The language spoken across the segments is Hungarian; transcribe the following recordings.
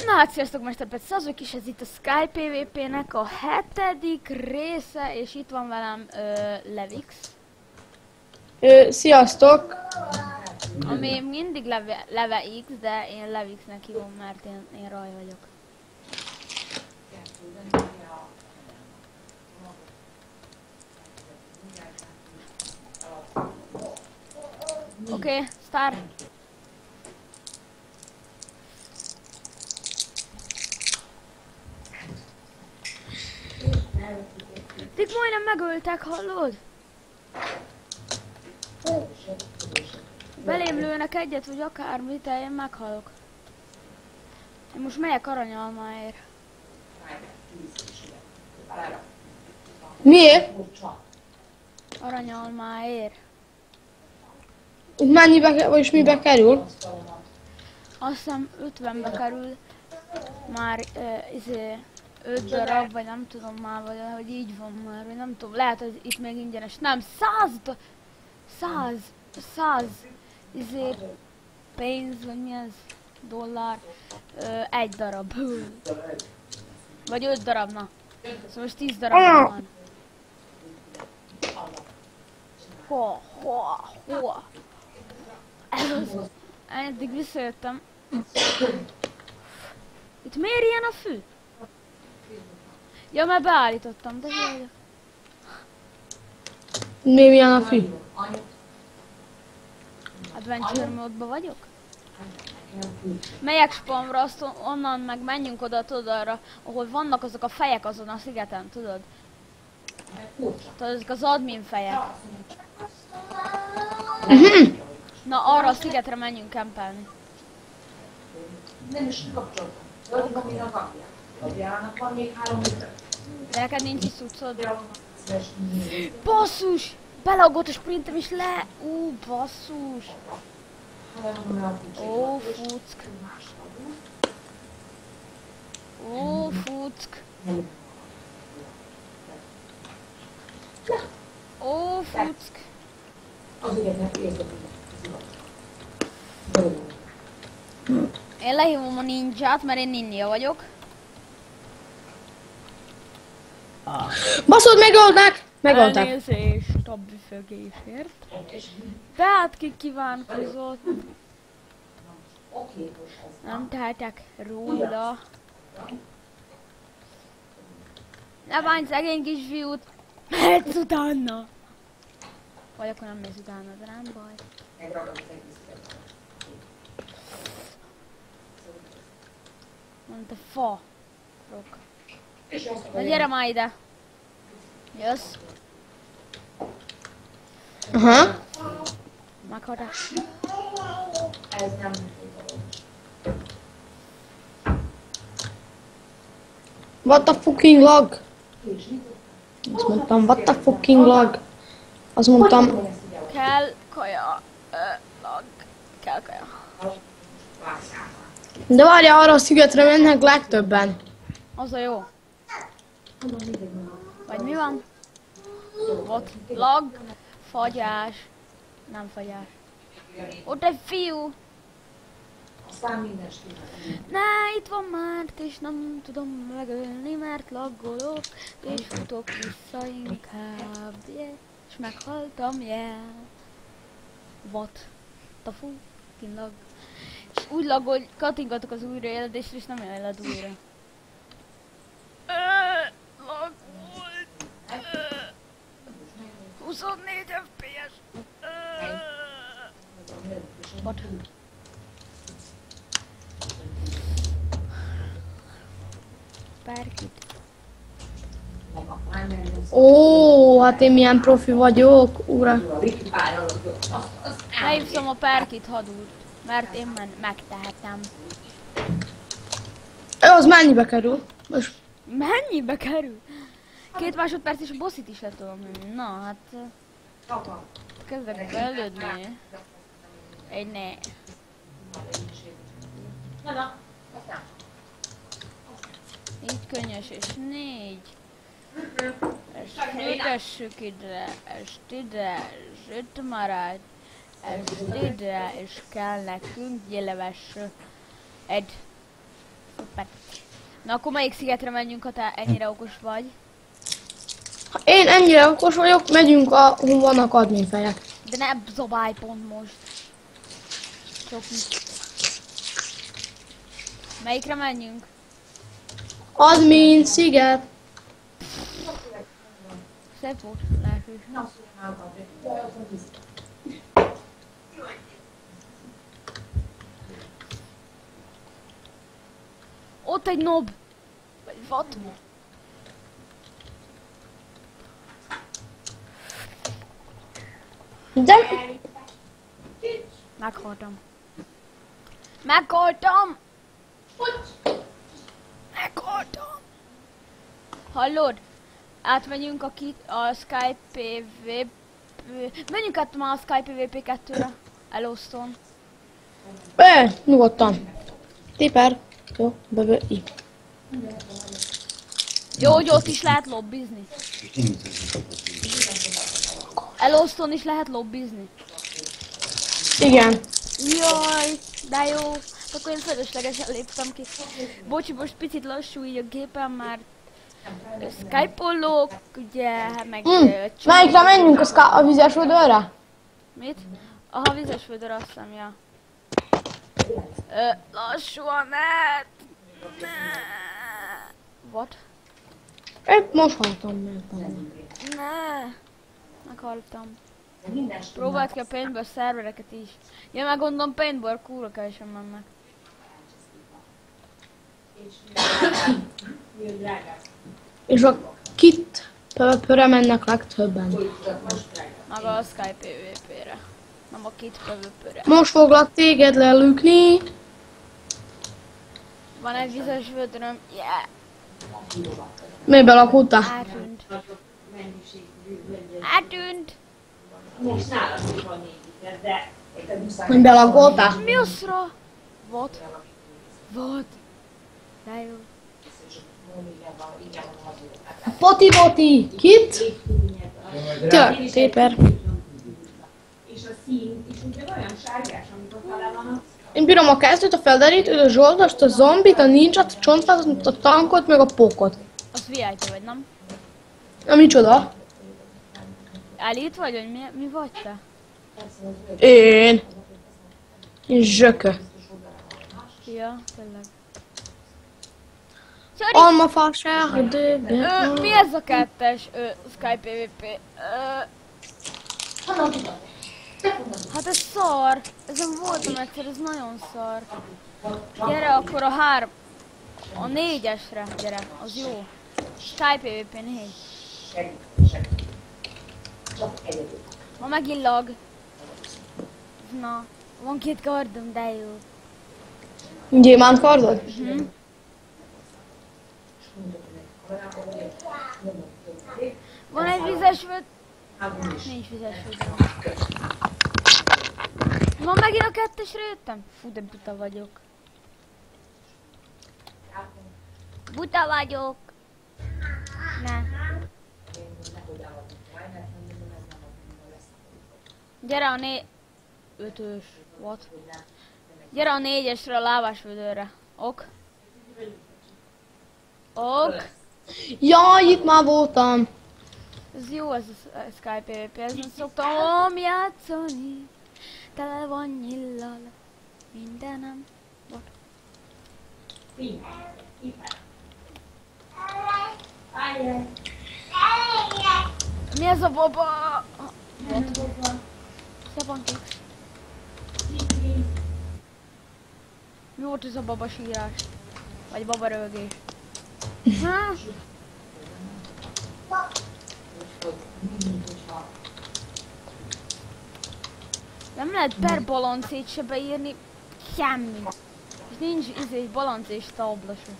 Na hát sziasztok, Mester Pet, szazok is, ez itt a Sky PvP-nek a 7. része, és itt van velem Levix. Sziasztok! Ami mindig Leve X, de én Levixnek hívom, mert én Raj vagyok. Oké, start! Tik majdnem megöltek, hallod? Belém lőnek egyet, vagy akármit, de én meghalok. Én most megyek aranyalmáért. Miért? Aranyalmáért. Mennyibe, vagyis mibe kerül? Azt hiszem 50-be kerül. Már 5 darab, vagy nem tudom már, vagy hogy így van már, vagy nem tudom, lehet, hogy itt még ingyenes. Nem, 100 pénz, vagy mi ez? Dollár. Egy darab. Vagy 5 darab, na. Szóval most 10 darab van. Ho. Ez az. Eddig visszajöttem. Itt miért ilyen a fű? Ja, mert beállítottam, de jaj. Miért ilyen a fű? Adventure módban vagyok? Melyek spamra, azt onnan meg menjünk oda, tudod arra, ahol vannak azok a fejek azon a szigeten, tudod? Tudod, ezek az admin fejek. Na, arra a szigetre menjünk kempelni. Nem is kapcsoltam. Kapjának van még 3 liter. De neked nincs is cuccod? Basszus! Belagott a sprintem is le! Basszus! Fuck! Fuck! Fuck! Én lehívom a ninját, mert én ninja vagyok. Baszod, megölnek! Megöltek. Elnézést a büfögésért. Tehát ki kívánkozott. Nem tehetek róla. Ne bánj szegény kisfiút! Mehetsz utána! Vagy akkor nem mész utána, de nem baj. Mondta fa. Rok. Na gyere már ide. Jössz. Aha. Meghaltál. Ez nem. What the fucking lag? Azt mondtam, what the fucking lag? Azt mondtam, Kell kaja. Lag. Kell kaja. de várjál, arra a szigetre mennek legtöbben. Az a jó. Vagy mi van? Ott lag. Fagyás. Nem fagyás. Ott egy fiú. Aztán minden stíl. Ne, itt van Márt, és nem tudom megölni, mert laggolok, és futok vissza inkább, yeah. És meghaltam, yeah. What? The fucking lag. És úgy laggol, hogy kattingatok az újraéledésre, és nem éled újra. Lag volt. 24 FPS. What? Perkit. Ó, hát én milyen profi vagyok, ura. Elhívszom a Perkit hadúrt, mert én megtehetem. Az mennyibe kerül? Most Mennyibe kerül? 2 másodperc és a bossit is le tudom menni. Na hát... Kezdek belődni. Egy ne. Így könnyes és 4. Ezt fűtessük ide, ezt ide, és itt marad. Ezt ide, és kell nekünk gyilves. Egy Szuper. Na akkor melyik szigetre menjünk, ha te ennyire okos vagy? Ha én ennyire okos vagyok, megyünk, ahol vannak admin fejek. De ne zabálj pont most. Csoki. Melyikre menjünk? Admin sziget. Szép volt, lehetős. Na, szóval már Ott egy nob! Vagy what? De Meghaltam. Meghaltam! Meghaltam! Hallod? Átmegyünk a Skype PvP... Menjünk át már a Skype PvP 2-re. Elosztom. nyugodtan. Tiper. Jó, bevő. Jó, hogy ott is lehet lobbizni. Eloszton is lehet lobbizni. Igen. Jaj, de jó. Akkor én fölöslegesen léptem ki. Bocsi, most picit lassú így a gépen, már Skype-olok, ugye, meg... Melyikre menjünk a vizes vödörre? Mit? Aha, vizes vödör, azt hiszem, ja. Lassú a net! What? Épp most haltam meg. Ne! Meghaltam. minden Próbáld ki a paintball szervereket is. Ja, meg gondolom paintball kúra kevesen mennek. És a kit PvP-re mennek legtöbben. Meg a Skype PvP-re. Nem a kit PvP-re. Most foglak téged lelükni. Van egy vizes vödröm. Yeah! Mibe lakultál? Eltűnt. Eltűnt! Most nálam is van 4 liter, de itt a muszáj. Mibe lakultál? Mi oszra? What? What? De jó. Poti, kit? Tök, Tiper. És a szín is ugye olyan sárgás, amikor tele van. Én bírom a kezdőt, a felderítőt, a zsoldast, a zombit, a ninjat, a csontvázatot, a tankot, meg a pókot. Az VIP vagy, nem? Na micsoda? Elit vagy, hogy mi vagy te? Én zsökö. Ja, tényleg. Almafás erdőbe. Mi ez a kettes Skype PvP? Honnan tudod? Hát ez szar. Ezen voltam egyszer, ez nagyon szar. Gyere akkor a 4-esre, gyere, az jó. Skype PvP 4. Csak egyedül. Ma megint lag. Na, van 2 kardom, de jó. Gyémánt kardod? Van egy vizes vöd... Nincs vizes vöd. Ma megint a 2-esre jöttem? Fú, de buta vagyok. Buta vagyok. Ne. Gyere a 5-ös. What? Gyere a 4-esre, a lávásvödörre. Ok? Ok? Jaj, itt már voltam. Ez jó ez a Skype PvP, ezen szoktam játszani. Tele van nyillal. Mindenem. What? Mi ez a baba? What? Szapon kicks. Mi volt ez a baba sírás? Vagy baba rögés? Ha? Nem lehet per balancét se beírni, semmi. És nincs egy balanc és tábla se.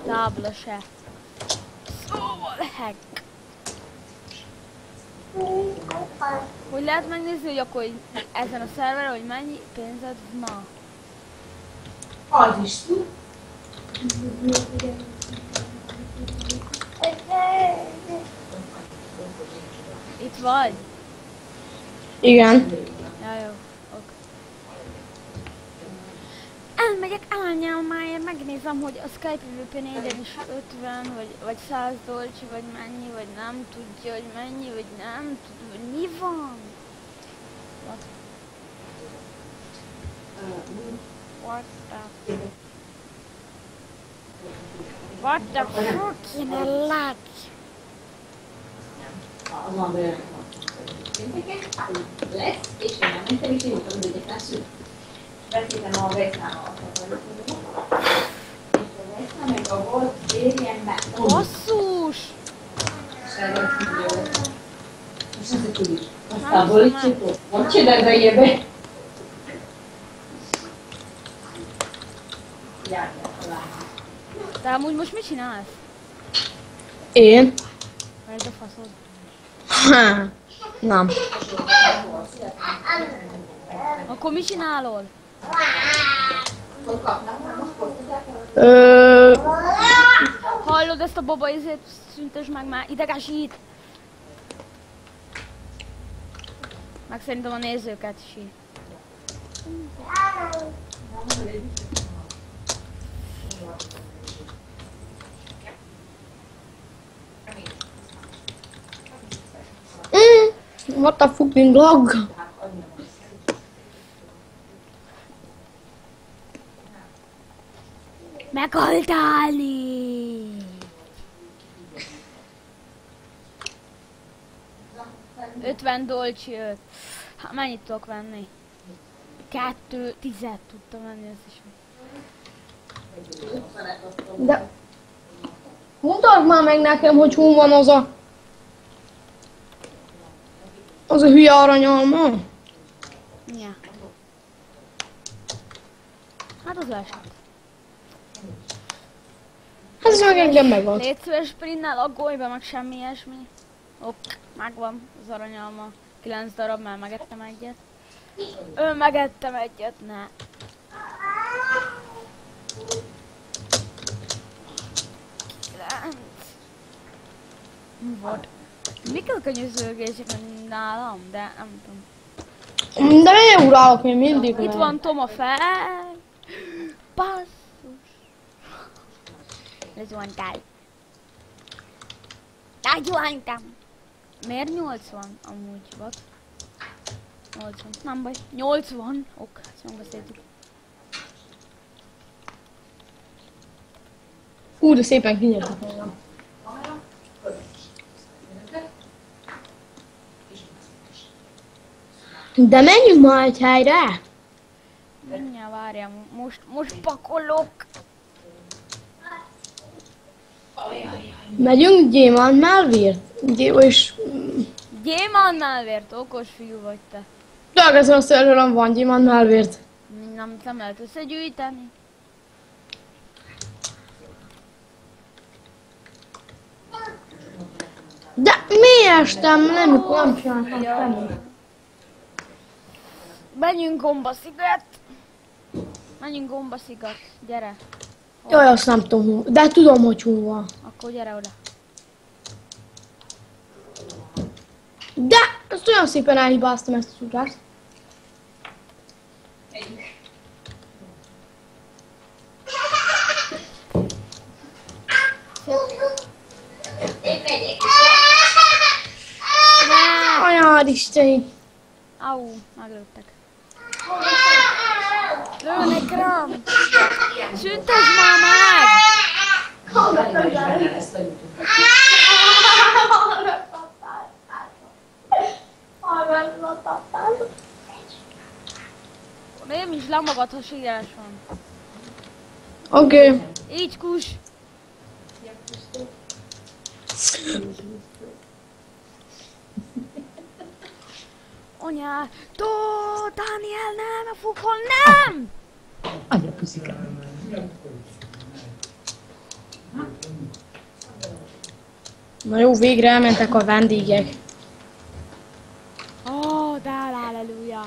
Tábla se. Szóval heck. Hogy lehet megnézni, hogy akkor ezen a szerveren, hogy mennyi pénzed van? Az is tud. Itt vagy? Igen. Ja, jó. Ok. elmegyek anyámáért, megnézem, hogy a Skype PvP-nél is 50, vagy 100 dolcsi, vagy mennyi, vagy nem tudja, hogy mennyi, vagy nem tudja, hogy mi van. What the fuck in a lag? Azon belőle lesz, és én nem mentem, és én utána egyet lesz. Beszéltem a Vexnával. És a Vexnál meg a volt érjen meg. Basszus! És azt tudjuk. Aztán bolítsítok. Hogy csinálj be ilyenbe? De amúgy most mit csinálsz? Én? Mert a faszod. Nem. Akkor mit csinálod? Hallod ezt a baba izét? Szüntesd meg már, idegesít! Meg szerintem a nézőket is így. What the fucking log? Meghaltálni! $50. Hát mennyit tudok venni? 2, 10 tudtam venni összesen. De... Mutasd már meg nekem, hogy hol van az a... Az a hülye aranyalma. Ja. Hát az esett. Ez meg engem megvan. Légy szíves, Sprinnel, aggolj be, meg semmi ilyesmi. Ok, megvan az aranyalma. 9 darab, már megettem egyet. Megettem egyet, ne. Volt. Mik a könyvzőgések nálam? De nem tudom. De miért urálok én mindig? Itt van Tom a fel. Basszus. Lezuhantál. Lezuhantam. Miért 80 amúgy, vagy? 80. Nem baj. 80. Ok, ezt megbeszéltük. Hú, de szépen kinyíltak magam. De menjünk ma egy helyre! Mindjárt várjál, most pakolok. Megyünk Gyémán Melvért? És... Gyémánnál vért, okos fiú vagy te. Csak ezen a szerveren van Gyémán Melvért. Nem lehet összegyűjteni. De mi estem? Nem csináltam semmit. Menjünk Gombasziget. Menjünk Gombasziget, gyere. Jaj, azt nem tudom, de tudom, hogy hol van. Akkor gyere oda. De ezt olyan szépen elhibáztam ezt az utást. Anyád Isteni! Au, meglőttek. Lőnek rám! Süntesd már meg! Nem is lemagad, ha sírás van. Oké. Így kus! Anya, Dániel, nem, fog hal, nem! Anya puszikám. Na jó, végre elmentek a vendégek. Ó, de halleluja!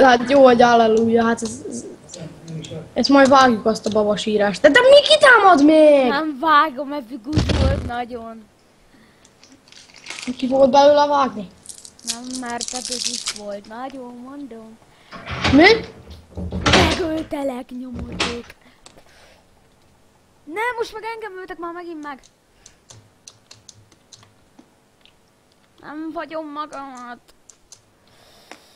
Hát jó, hogy halleluja, hát ezt majd vágjuk azt a babasírást. De mi kitámad még? Nem vágom, mert good volt nagyon. Ki volt belőle vágni? Nem, mert pedig is volt, nagyon mondom. Mi? Megöltelek, nyomorték. Nem, most meg engem öltek már megint meg. Nem vagyom magamat.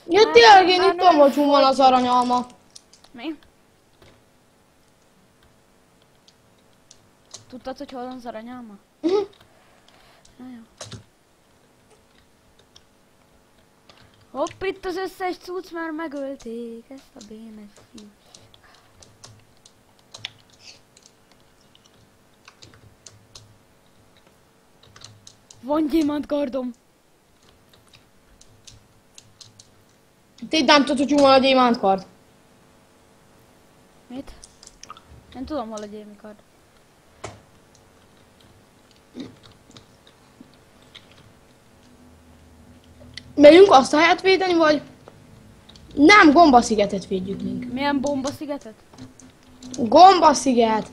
Ja, tényleg én itt tudom, hogy van az aranyalma. Mi? Tudtad, hogy hol van az aranyalma? Mhm. Na jó. Hopp, itt az összes cucc, már megölték ezt a bénes fiút. Van gyémántkardom. Te itt nem tudod, hogy van a gyémántkard. Mit? Én tudom, hol a gyémikard. Megyünk azt a helyet védeni, vagy? Nem, Gombaszigetet védjük még. Milyen bombaszigetet? Gombasziget!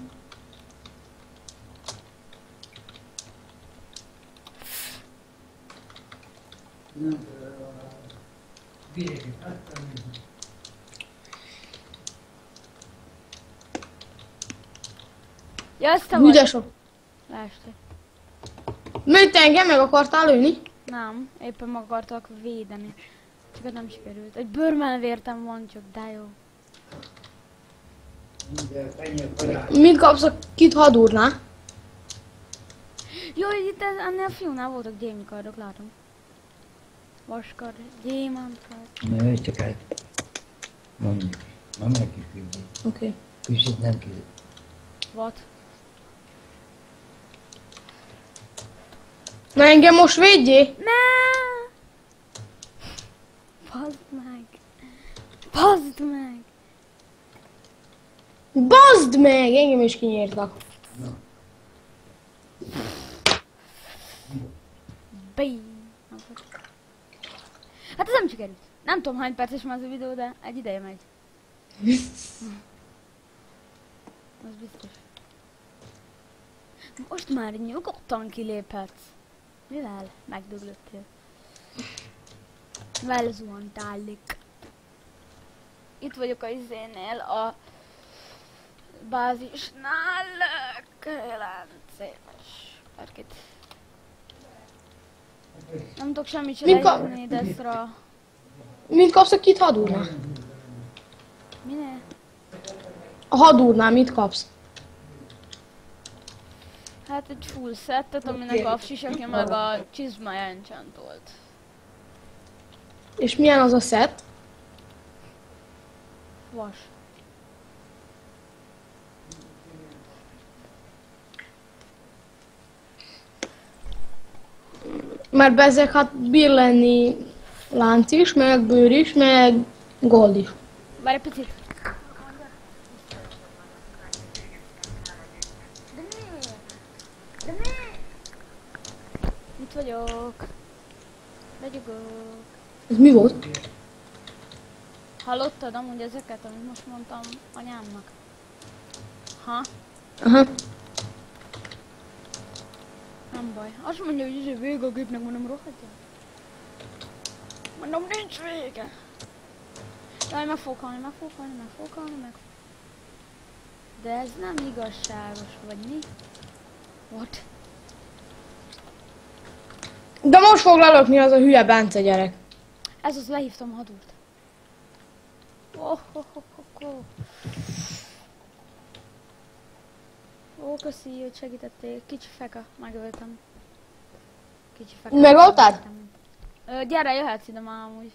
Ja, ezt te vagy. Üdes a... Leestél. Miért te engem meg akartál lőni? Nem, éppen meg akartak védeni. Csak nem sikerült. Egy bőrmelvértem van csak, de jó. Mit kapsz a kit hadúrnál? Jó, itt ennél a fiúnál voltak gyémikardok, látom. Vaskard, gyémántkard. Na, ő csak el. Mondjuk. Ma megkifűzni. Oké. Kicsit nem kizet. What? Na engem most védjé! Ne! Bazd meg! Bazd meg! Bazd meg! Engem is kinyírtak. Bing! Hát ez nem sikerült. Nem tudom hány perces már ez a videó, de egy ideje megy. Az biztos. Most már nyugodtan kiléphetsz. Mivel megdöglöttél? Mivel zuhantálik? Itt vagyok a izénél, a bázisnál. 9-es parkit. Nem tudok semmit se leírni Deszra. Mit kapsz a kit hadúrnál? Minél? A hadúrnál mit kapsz? Hát egy full settet, aminek a sisakja meg a csizmája enchantolt. És milyen az a set? Vas. Mert bezzeg hát bír lenni lánc is, meg bőr is, meg gold is. Várj egy picit. De mi? Itt vagyok. Begyugok. Ez mi volt? Hallottad amúgy ezeket, amit most mondtam anyámnak? Ha? Aha. Nem baj. Azt mondja, hogy ez vége a gépnek, mondom, rohadja. Mondom, nincs vége. Jaj, meg fogok halni, meg fogok halni, meg fogok halni, meg... De ez nem igazságos, vagy mi? What? De most fog lelökni az a hülye Bence gyerek. Ez az, lehívtam a hadúrt. Ó, köszi, hogy segítettél. Kicsi feka, megöltem. Kicsi feka. Megölted? Gyere, jöhetsz ide már amúgy.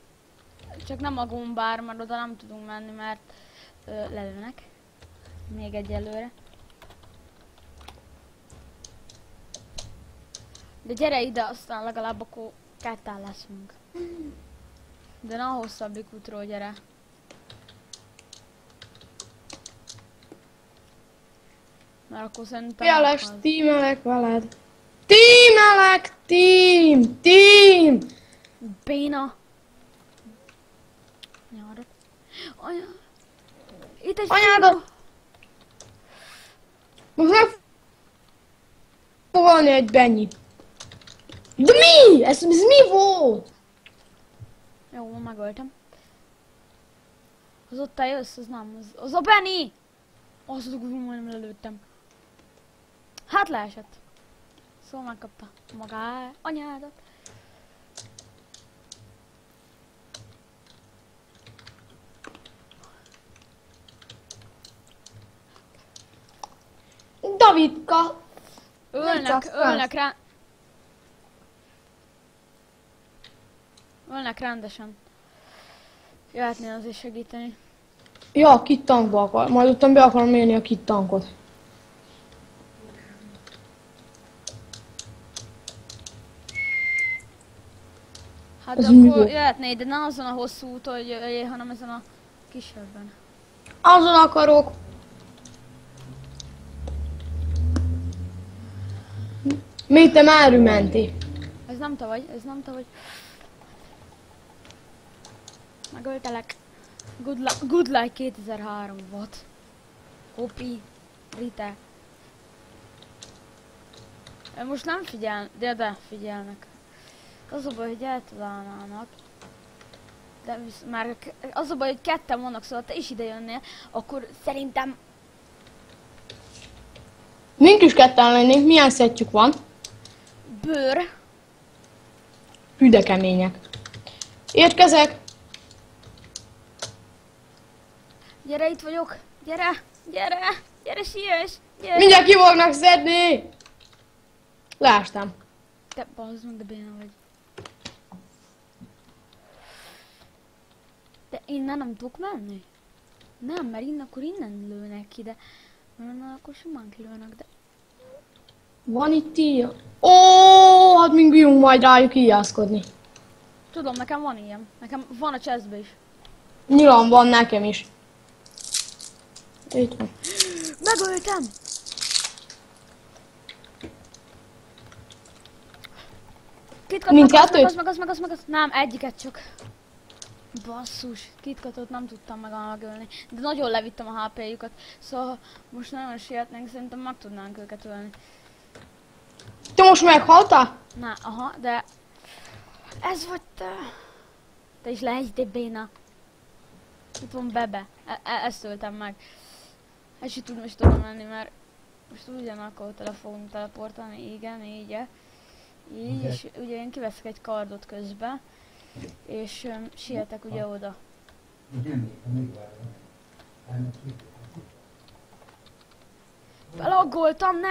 Csak nem a gombár, mert oda nem tudunk menni, mert lelőnek. Még egyelőre. De gyere ide, aztán legalább akkor ketten leszünk. De ne a hosszabbik útról gyere. Mert akkor szerintem... Jeles, meghalsz. tímelek veled. Tímelek, tím! Béna! Nyarat. Anya... Itt egy Anyádat! Most meg fogalni egy Benyi. De mi? Ez mi volt? Jó, megöltem. Az ott eljössz, az nem, az a Benny! Az a gurú, majdnem lelőttem. Hát leesett. Szóval megkapta magá anyádat. Davidka! Ölnek rá. Ölnek rendesen. Jöhetnél azért segíteni. Ja, a kit tankba akar. Majd ottan be akarom élni a kit tankot. Hát Ez akkor mi? jöhetnél, de nem azon a hosszú úton, hogy jöjjél, hanem ezen a kisebben. Azon akarok. Még te merű menti. Ez nem te vagy, ez nem te vagy. Megöltelek. Good Luck 2003 volt. Hopi, Rite. Most nem figyel, de figyelnek. Az a baj, hogy eltalálnának. De már az a baj, hogy ketten vannak, szóval te is ide jönnél, akkor szerintem... Mink is ketten lennénk, milyen szettjük van? Bőr. Hű de kemények. Érkezek! Gyere, itt vagyok. Gyere, gyere, gyere, siess. Gyere. Mindjárt ki fognak szedni! Leástam. Te bazd meg, de béna vagy. De innen nem tudok menni? Nem, mert innen akkor innen lőnek ki, de... Mert akkor simán kilőnek, de... Van itt ilyen. Ó, hát mink bírunk majd rájuk íjászkodni. Tudom, nekem van ilyen. Nekem van a chestbe is. Nyilván van nekem is. Itt van. Megöltem! Kitkatot, Mindkettőt? meg az. Nem, egyiket csak. Basszus, kitkatot nem tudtam megölni. De nagyon levittem a HP-jukat. Szóval most nagyon sietnénk, szerintem meg tudnánk őket ölni. Te most meghaltál? Na, aha, de... Ez vagy te. Te is lehetsz, de béna. Itt van Bebe. Ezt öltem meg. Ezt is tudom menni, mert most ugyanakkor fel fogunk teleportálni, igen, így. Így, és ugye én kiveszek egy kardot közbe, és sietek ugye oda. Belaggoltam, ne!